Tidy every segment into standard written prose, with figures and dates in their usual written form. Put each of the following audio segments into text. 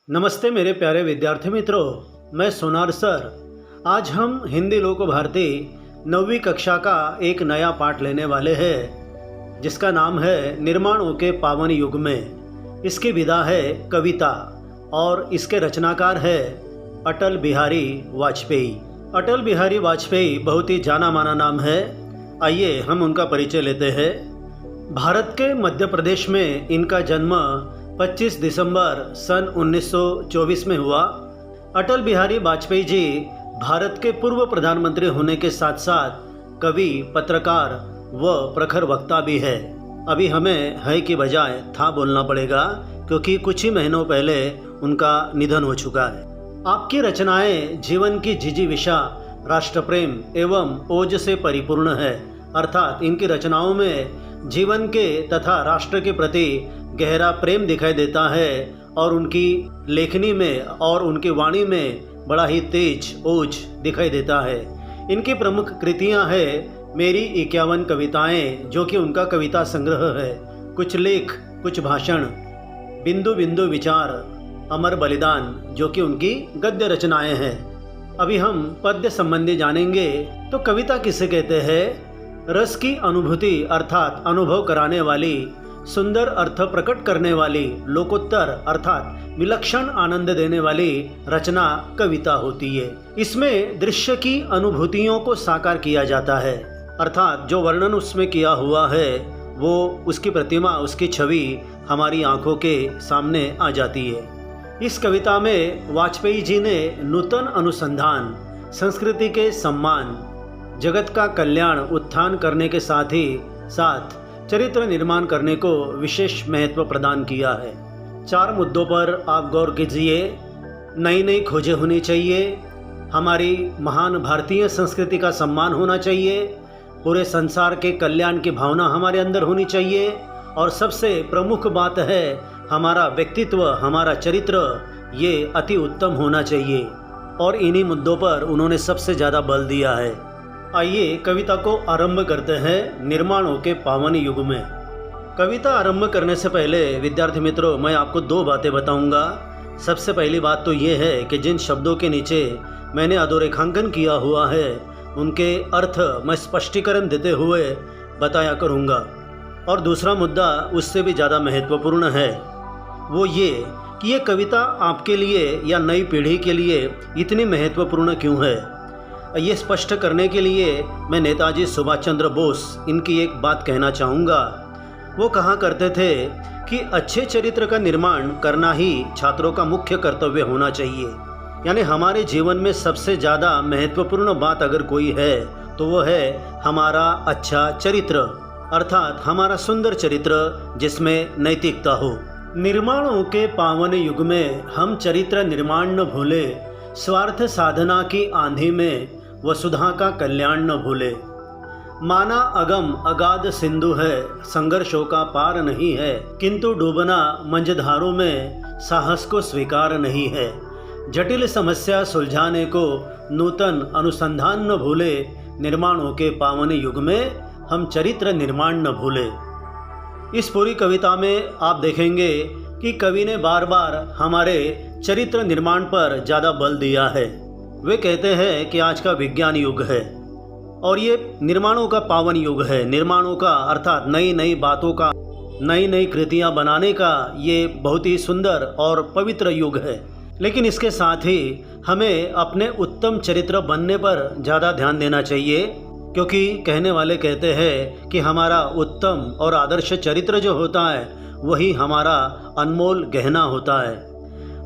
नमस्ते मेरे प्यारे विद्यार्थी मित्रों, मैं सोनार सर। आज हम हिंदी लोक भारती 9वीं कक्षा का एक नया पाठ लेने वाले हैं जिसका नाम है निर्माणों के पावन युग में। इसकी विधा है कविता और इसके रचनाकार है अटल बिहारी वाजपेयी। अटल बिहारी वाजपेयी बहुत ही जाना माना नाम है। आइए हम उनका परिचय लेते हैं। भारत के मध्य प्रदेश में इनका जन्म 25 दिसंबर सन 1924 में हुआ। अटल बिहारी वाजपेयी जी भारत के पूर्व प्रधानमंत्री होने के साथ साथ कवि, पत्रकार व प्रखर वक्ता भी है। अभी हमें है की बजाय था बोलना पड़ेगा क्योंकि कुछ ही महीनों पहले उनका निधन हो चुका है। आपकी रचनाएं जीवन की जिजीविषा, राष्ट्र प्रेम एवं ओज से परिपूर्ण है। अर्थात इनकी रचनाओं में जीवन के तथा राष्ट्र के प्रति गहरा प्रेम दिखाई देता है और उनकी लेखनी में और उनकी वाणी में बड़ा ही तेज ओज दिखाई देता है। इनकी प्रमुख कृतियां हैं मेरी 51 कविताएं, जो कि उनका कविता संग्रह है, कुछ लेख, कुछ भाषण, बिंदु बिंदु विचार, अमर बलिदान, जो कि उनकी गद्य रचनाएं हैं। अभी हम पद्य संबंधी जानेंगे। तो कविता किसे कहते हैं? रस की अनुभूति अर्थात अनुभव कराने वाली, सुंदर अर्थ प्रकट करने वाली, लोकोत्तर अर्थात विलक्षण आनंद देने वाली रचना कविता होती है। इसमें दृश्य की अनुभूतियों को साकार किया जाता है, अर्थात जो वर्णन उसमें किया हुआ है वो उसकी प्रतिमा, उसकी छवि हमारी आंखों के सामने आ जाती है। इस कविता में वाजपेयी जी ने नूतन अनुसंधान, संस्कृति के सम्मान, जगत का कल्याण, उत्थान करने के साथ ही साथ चरित्र निर्माण करने को विशेष महत्व प्रदान किया है। 4 मुद्दों पर आप गौर कीजिए। नई नई खोजें होनी चाहिए, हमारी महान भारतीय संस्कृति का सम्मान होना चाहिए, पूरे संसार के कल्याण की भावना हमारे अंदर होनी चाहिए और सबसे प्रमुख बात है हमारा व्यक्तित्व, हमारा चरित्र ये अति उत्तम होना चाहिए। और इन्हीं मुद्दों पर उन्होंने सबसे ज़्यादा बल दिया है। आइए कविता को आरंभ करते हैं। निर्माणों के पावन युग में। कविता आरंभ करने से पहले विद्यार्थी मित्रों, मैं आपको 2 बातें बताऊंगा। सबसे पहली बात तो ये है कि जिन शब्दों के नीचे मैंने अधोरेखांकन किया हुआ है उनके अर्थ मैं स्पष्टीकरण देते हुए बताया करूंगा। और दूसरा मुद्दा उससे भी ज़्यादा महत्वपूर्ण है, वो ये कि ये कविता आपके लिए या नई पीढ़ी के लिए इतनी महत्वपूर्ण क्यों है। ये स्पष्ट करने के लिए मैं नेताजी सुभाष चंद्र बोस इनकी एक बात कहना चाहूँगा। वो कहा करते थे कि अच्छे चरित्र का निर्माण करना ही छात्रों का मुख्य कर्तव्य होना चाहिए। यानी हमारे जीवन में सबसे ज़्यादा महत्वपूर्ण बात अगर कोई है तो वो है हमारा अच्छा चरित्र, अर्थात हमारा सुंदर चरित्र जिसमें नैतिकता हो। निर्माणों के पावन युग में हम चरित्र निर्माण न भूले, स्वार्थ साधना की आंधी में वसुधा का कल्याण न भूले। माना अगम अगाध सिंधु है, संघर्षों का पार नहीं है, किंतु डूबना मंझधारों में साहस को स्वीकार नहीं है। जटिल समस्या सुलझाने को नूतन अनुसंधान न भूले, निर्माणों के पावन युग में हम चरित्र निर्माण न भूले। इस पूरी कविता में आप देखेंगे कि कवि ने बार बार हमारे चरित्र निर्माण पर ज़्यादा बल दिया है। वे कहते हैं कि आज का विज्ञान युग है और ये निर्माणों का पावन युग है। निर्माणों का अर्थात नई नई बातों का, नई नई कृतियाँ बनाने का ये बहुत ही सुंदर और पवित्र युग है। लेकिन इसके साथ ही हमें अपने उत्तम चरित्र बनने पर ज़्यादा ध्यान देना चाहिए, क्योंकि कहने वाले कहते हैं कि हमारा उत्तम और आदर्श चरित्र जो होता है वही हमारा अनमोल गहना होता है।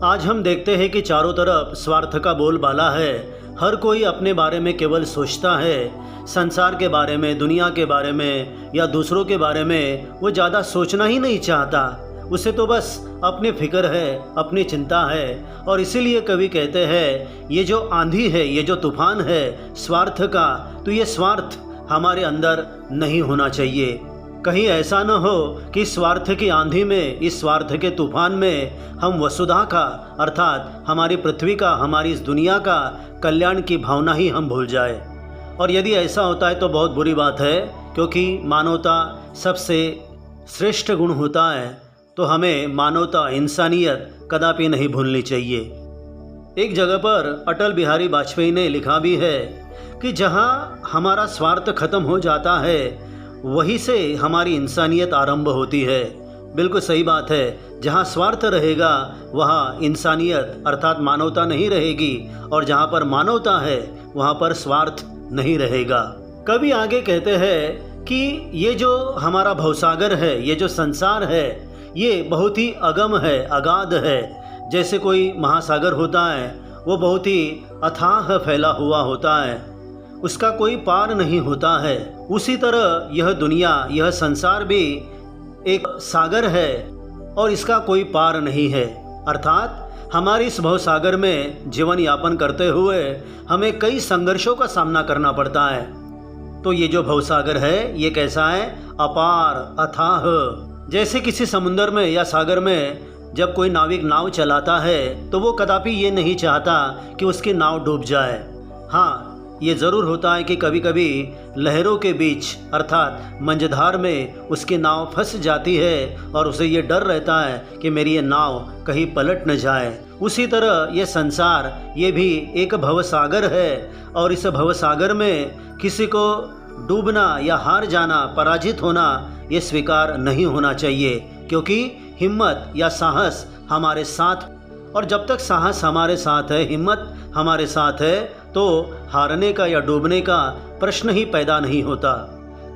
आज हम देखते हैं कि चारों तरफ स्वार्थ का बोलबाला है। हर कोई अपने बारे में केवल सोचता है, संसार के बारे में, दुनिया के बारे में या दूसरों के बारे में वो ज़्यादा सोचना ही नहीं चाहता। उसे तो बस अपनी फिक्र है, अपनी चिंता है। और इसीलिए कवि कहते हैं ये जो आंधी है, ये जो तूफान है स्वार्थ का, तो ये स्वार्थ हमारे अंदर नहीं होना चाहिए। कहीं ऐसा न हो कि स्वार्थ की आंधी में, इस स्वार्थ के तूफान में हम वसुधा का अर्थात हमारी पृथ्वी का, हमारी इस दुनिया का कल्याण की भावना ही हम भूल जाए। और यदि ऐसा होता है तो बहुत बुरी बात है, क्योंकि मानवता सबसे श्रेष्ठ गुण होता है तो हमें मानवता, इंसानियत कदापि नहीं भूलनी चाहिए। एक जगह पर अटल बिहारी वाजपेयी ने लिखा भी है कि जहाँ हमारा स्वार्थ खत्म हो जाता है वहीं से हमारी इंसानियत आरंभ होती है। बिल्कुल सही बात है, जहाँ स्वार्थ रहेगा वहाँ इंसानियत अर्थात मानवता नहीं रहेगी, और जहाँ पर मानवता है वहाँ पर स्वार्थ नहीं रहेगा। कवि आगे कहते हैं कि ये जो हमारा भवसागर है, ये जो संसार है, ये बहुत ही अगम है, अगाध है। जैसे कोई महासागर होता है वो बहुत ही अथाह फैला हुआ होता है, उसका कोई पार नहीं होता है। उसी तरह यह दुनिया, यह संसार भी एक सागर है और इसका कोई पार नहीं है। अर्थात हमारे इस भवसागर में जीवन यापन करते हुए हमें कई संघर्षों का सामना करना पड़ता है। तो ये जो भवसागर है ये कैसा है? अपार, अथाह। जैसे किसी समुद्र में या सागर में जब कोई नाविक नाव चलाता है तो वो कदापि ये नहीं चाहता कि उसकी नाव डूब जाए। हाँ, ये ज़रूर होता है कि कभी कभी लहरों के बीच अर्थात मंझधार में उसकी नाव फंस जाती है और उसे ये डर रहता है कि मेरी ये नाव कहीं पलट न जाए। उसी तरह ये संसार, ये भी एक भवसागर है और इस भवसागर में किसी को डूबना या हार जाना, पराजित होना ये स्वीकार नहीं होना चाहिए, क्योंकि हिम्मत या साहस हमारे साथ, और जब तक साहस हमारे साथ है, हिम्मत हमारे साथ है, तो हारने का या डूबने का प्रश्न ही पैदा नहीं होता।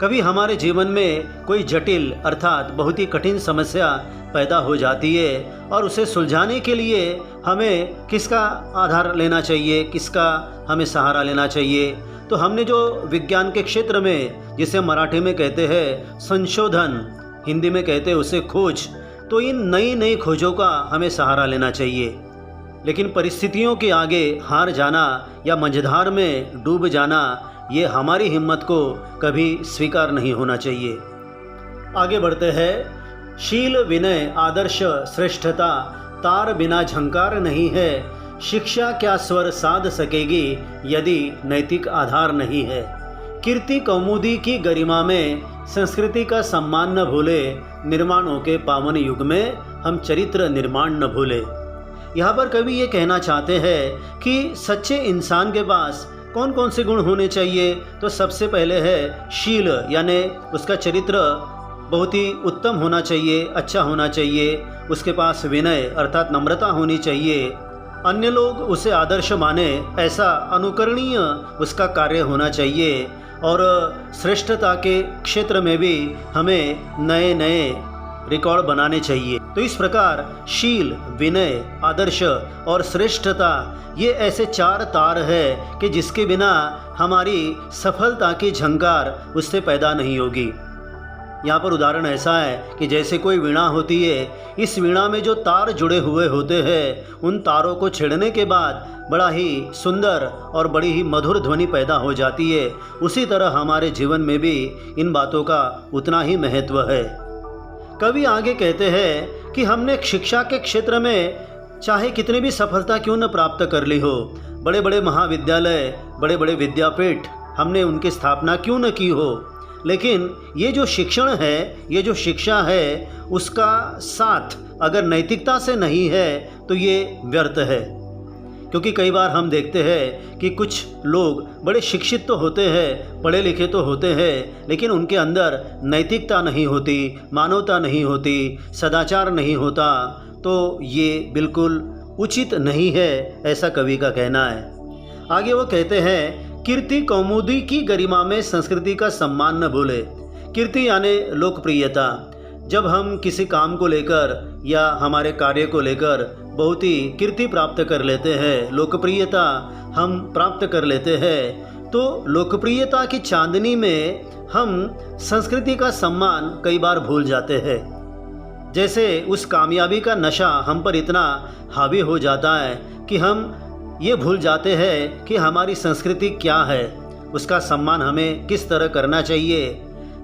कभी हमारे जीवन में कोई जटिल अर्थात बहुत ही कठिन समस्या पैदा हो जाती है और उसे सुलझाने के लिए हमें किसका आधार लेना चाहिए, किसका हमें सहारा लेना चाहिए? तो हमने जो विज्ञान के क्षेत्र में, जिसे मराठी में कहते हैं संशोधन, हिंदी में कहते हैं उसे खोज, तो इन नई नई खोजों का हमें सहारा लेना चाहिए। लेकिन परिस्थितियों के आगे हार जाना या मंझधार में डूब जाना, ये हमारी हिम्मत को कभी स्वीकार नहीं होना चाहिए। आगे बढ़ते हैं। शील, विनय, आदर्श, श्रेष्ठता तार बिना झंकार नहीं है। शिक्षा क्या स्वर साध सकेगी यदि नैतिक आधार नहीं है। कीर्ति कौमुदी की गरिमा में संस्कृति का सम्मान न भूले। निर्माणों के पावन युग में हम चरित्र निर्माण न भूले। यहाँ पर कवि ये कहना चाहते हैं कि सच्चे इंसान के पास कौन कौन से गुण होने चाहिए? तो सबसे पहले है शील, यानी उसका चरित्र बहुत ही उत्तम होना चाहिए, अच्छा होना चाहिए। उसके पास विनय अर्थात नम्रता होनी चाहिए। अन्य लोग उसे आदर्श माने, ऐसा अनुकरणीय उसका कार्य होना चाहिए। और श्रेष्ठता के क्षेत्र में भी हमें नए नए रिकॉर्ड बनाने चाहिए। तो इस प्रकार शील, विनय, आदर्श और श्रेष्ठता ये ऐसे चार तार है कि जिसके बिना हमारी सफलता की झंकार उससे पैदा नहीं होगी। यहाँ पर उदाहरण ऐसा है कि जैसे कोई वीणा होती है, इस वीणा में जो तार जुड़े हुए होते हैं, उन तारों को छेड़ने के बाद बड़ा ही सुंदर और बड़ी ही मधुर ध्वनि पैदा हो जाती है। उसी तरह हमारे जीवन में भी इन बातों का उतना ही महत्व है। कवि आगे कहते हैं कि हमने शिक्षा के क्षेत्र में चाहे कितनी भी सफलता क्यों न प्राप्त कर ली हो, बड़े बड़े महाविद्यालय, बड़े बड़े विद्यापीठ हमने उनकी स्थापना क्यों न की हो, लेकिन ये जो शिक्षण है, ये जो शिक्षा है, उसका साथ अगर नैतिकता से नहीं है तो ये व्यर्थ है। क्योंकि कई बार हम देखते हैं कि कुछ लोग बड़े शिक्षित तो होते हैं, पढ़े लिखे तो होते हैं, लेकिन उनके अंदर नैतिकता नहीं होती, मानवता नहीं होती, सदाचार नहीं होता। तो ये बिल्कुल उचित नहीं है, ऐसा कवि का कहना है। आगे वो कहते हैं, कीर्ति कौमुदी की गरिमा में संस्कृति का सम्मान न भूले। कीर्ति यानी लोकप्रियता। जब हम किसी काम को लेकर या हमारे कार्य को लेकर बहुत ही कीर्ति प्राप्त कर लेते हैं, लोकप्रियता हम प्राप्त कर लेते हैं, तो लोकप्रियता की चांदनी में हम संस्कृति का सम्मान कई बार भूल जाते हैं। जैसे उस कामयाबी का नशा हम पर इतना हावी हो जाता है कि हम ये भूल जाते हैं कि हमारी संस्कृति क्या है, उसका सम्मान हमें किस तरह करना चाहिए।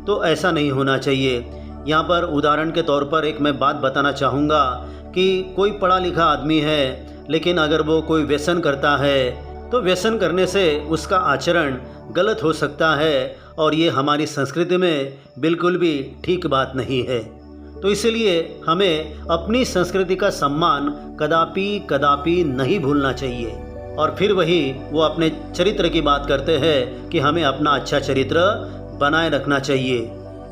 तो ऐसा नहीं होना चाहिए। यहाँ पर उदाहरण के तौर पर एक मैं बात बताना चाहूँगा कि कोई पढ़ा लिखा आदमी है, लेकिन अगर वो कोई व्यसन करता है तो व्यसन करने से उसका आचरण गलत हो सकता है और ये हमारी संस्कृति में बिल्कुल भी ठीक बात नहीं है। तो इसलिए हमें अपनी संस्कृति का सम्मान कदापि कदापि नहीं भूलना चाहिए। और फिर वही वो अपने चरित्र की बात करते हैं कि हमें अपना अच्छा चरित्र बनाए रखना चाहिए।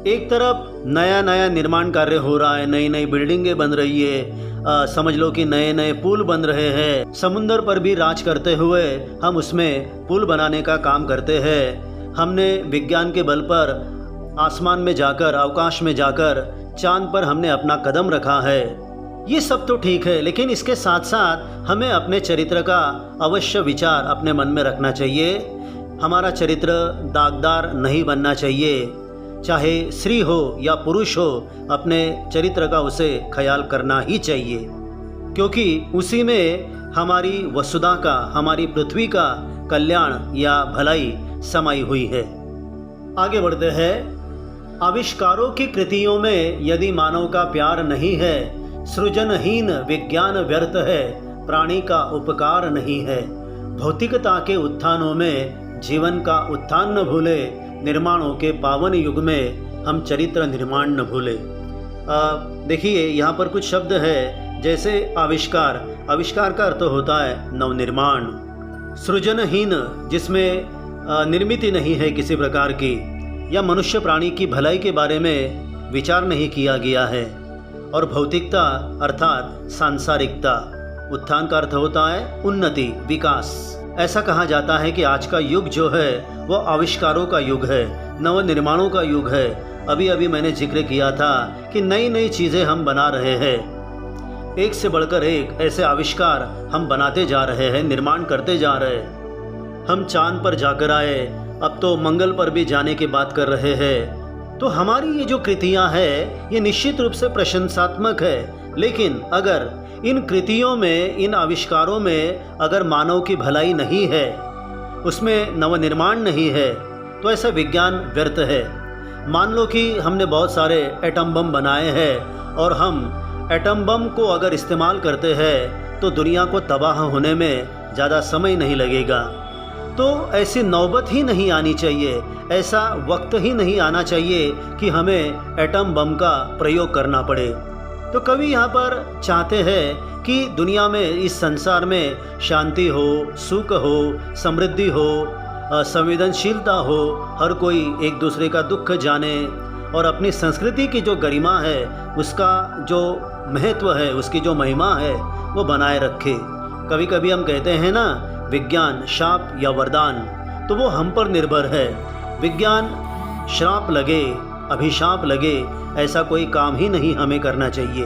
एक तरफ नया नया निर्माण कार्य हो रहा है, नई नई बिल्डिंगें बन रही है, समझ लो कि नए नए पुल बन रहे हैं। समुंदर पर भी राज करते हुए हम उसमें पुल बनाने का काम करते हैं। हमने विज्ञान के बल पर आसमान में जाकर, अवकाश में जाकर चांद पर हमने अपना कदम रखा है। ये सब तो ठीक है, लेकिन इसके साथ साथ हमें अपने चरित्र का अवश्य विचार अपने मन में रखना चाहिए। हमारा चरित्र दागदार नहीं बनना चाहिए। चाहे स्त्री हो या पुरुष हो, अपने चरित्र का उसे ख्याल करना ही चाहिए, क्योंकि उसी में हमारी वसुधा का, हमारी पृथ्वी का कल्याण या भलाई समाई हुई है। आगे बढ़ते हैं। आविष्कारों की कृतियों में यदि मानव का प्यार नहीं है, सृजनहीन विज्ञान व्यर्थ है, प्राणी का उपकार नहीं है। भौतिकता के उत्थानों में जीवन का उत्थान न भूले, निर्माणों के पावन युग में हम चरित्र निर्माण न भूले। देखिए यहाँ पर कुछ शब्द है, जैसे आविष्कार। आविष्कार का अर्थ होता है नवनिर्माण। सृजनहीन, जिसमें निर्मित नहीं है किसी प्रकार की, या मनुष्य प्राणी की भलाई के बारे में विचार नहीं किया गया है। और भौतिकता अर्थात सांसारिकता। उत्थान का अर्थ होता है उन्नति, विकास। ऐसा कहा जाता है कि आज का युग जो है वो आविष्कारों का युग है, नवनिर्माणों का युग है। अभी अभी मैंने जिक्र किया था कि नई नई चीज़ें हम बना रहे हैं, एक से बढ़कर एक ऐसे आविष्कार हम बनाते जा रहे हैं, निर्माण करते जा रहे हैं। हम चांद पर जाकर आए, अब तो मंगल पर भी जाने की बात कर रहे हैं। तो हमारी ये जो कृतियाँ हैं ये निश्चित रूप से प्रशंसात्मक है, लेकिन अगर इन कृतियों में, इन आविष्कारों में अगर मानव की भलाई नहीं है, उसमें नवनिर्माण नहीं है, तो ऐसा विज्ञान व्यर्थ है। मान लो कि हमने बहुत सारे एटम बम बनाए हैं और हम एटम बम को अगर इस्तेमाल करते हैं तो दुनिया को तबाह होने में ज़्यादा समय नहीं लगेगा। तो ऐसी नौबत ही नहीं आनी चाहिए, ऐसा वक्त ही नहीं आना चाहिए कि हमें एटम बम का प्रयोग करना पड़े। तो कवि यहाँ पर चाहते हैं कि दुनिया में, इस संसार में शांति हो, सुख हो, समृद्धि हो, संवेदनशीलता हो, हर कोई एक दूसरे का दुख जाने और अपनी संस्कृति की जो गरिमा है, उसका जो महत्व है, उसकी जो महिमा है, वो बनाए रखे। कभी कभी हम कहते हैं ना, विज्ञान शाप या वरदान, तो वो हम पर निर्भर है। विज्ञान श्राप लगे, अभिशाप लगे, ऐसा कोई काम ही नहीं हमें करना चाहिए।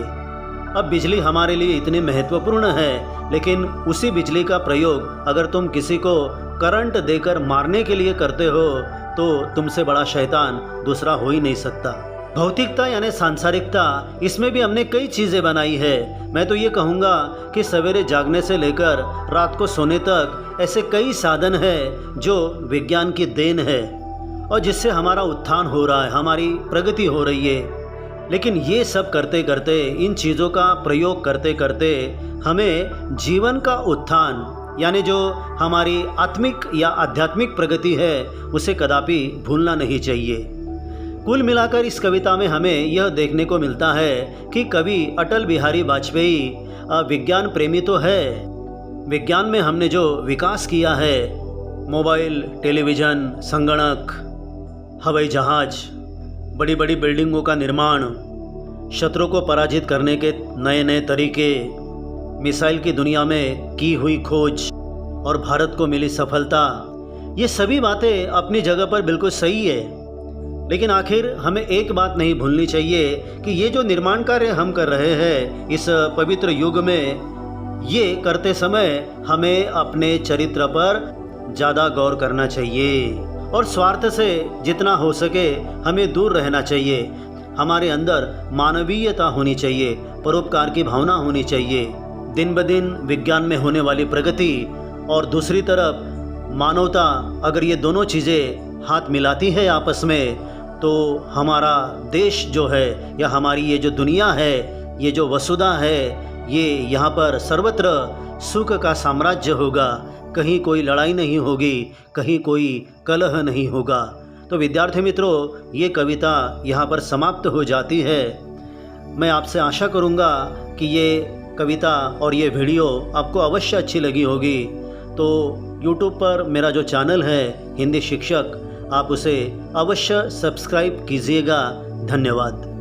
अब बिजली हमारे लिए इतनी महत्वपूर्ण है, लेकिन उसी बिजली का प्रयोग अगर तुम किसी को करंट देकर मारने के लिए करते हो तो तुमसे बड़ा शैतान दूसरा हो ही नहीं सकता। भौतिकता यानी सांसारिकता, इसमें भी हमने कई चीज़ें बनाई है। मैं तो ये कहूँगा कि सवेरे जागने से लेकर रात को सोने तक ऐसे कई साधन हैं जो विज्ञान की देन है और जिससे हमारा उत्थान हो रहा है, हमारी प्रगति हो रही है। लेकिन ये सब करते करते, इन चीज़ों का प्रयोग करते करते हमें जीवन का उत्थान यानी जो हमारी आत्मिक या आध्यात्मिक प्रगति है उसे कदापि भूलना नहीं चाहिए। कुल मिलाकर इस कविता में हमें यह देखने को मिलता है कि कवि अटल बिहारी वाजपेयी विज्ञान प्रेमी तो है। विज्ञान में हमने जो विकास किया है, मोबाइल, टेलीविज़न, संगणक, हवाई जहाज़, बड़ी बड़ी बिल्डिंगों का निर्माण, शत्रु को पराजित करने के नए नए तरीके, मिसाइल की दुनिया में की हुई खोज और भारत को मिली सफलता, ये सभी बातें अपनी जगह पर बिल्कुल सही है। लेकिन आखिर हमें एक बात नहीं भूलनी चाहिए कि ये जो निर्माण कार्य हम कर रहे हैं इस पवित्र युग में, ये करते समय हमें अपने चरित्र पर ज़्यादा गौर करना चाहिए और स्वार्थ से जितना हो सके हमें दूर रहना चाहिए। हमारे अंदर मानवीयता होनी चाहिए, परोपकार की भावना होनी चाहिए। दिन ब दिन विज्ञान में होने वाली प्रगति और दूसरी तरफ मानवता, अगर ये दोनों चीज़ें हाथ मिलाती है आपस में, तो हमारा देश जो है या हमारी ये जो दुनिया है, ये जो वसुधा है, ये यहाँ पर सर्वत्र सुख का साम्राज्य होगा। कहीं कोई लड़ाई नहीं होगी, कहीं कोई कलह नहीं होगा। तो विद्यार्थी मित्रों, ये कविता यहाँ पर समाप्त हो जाती है। मैं आपसे आशा करूँगा कि ये कविता और ये वीडियो आपको अवश्य अच्छी लगी होगी। तो YouTube पर मेरा जो चैनल है हिंदी शिक्षक, आप उसे अवश्य सब्सक्राइब कीजिएगा। धन्यवाद।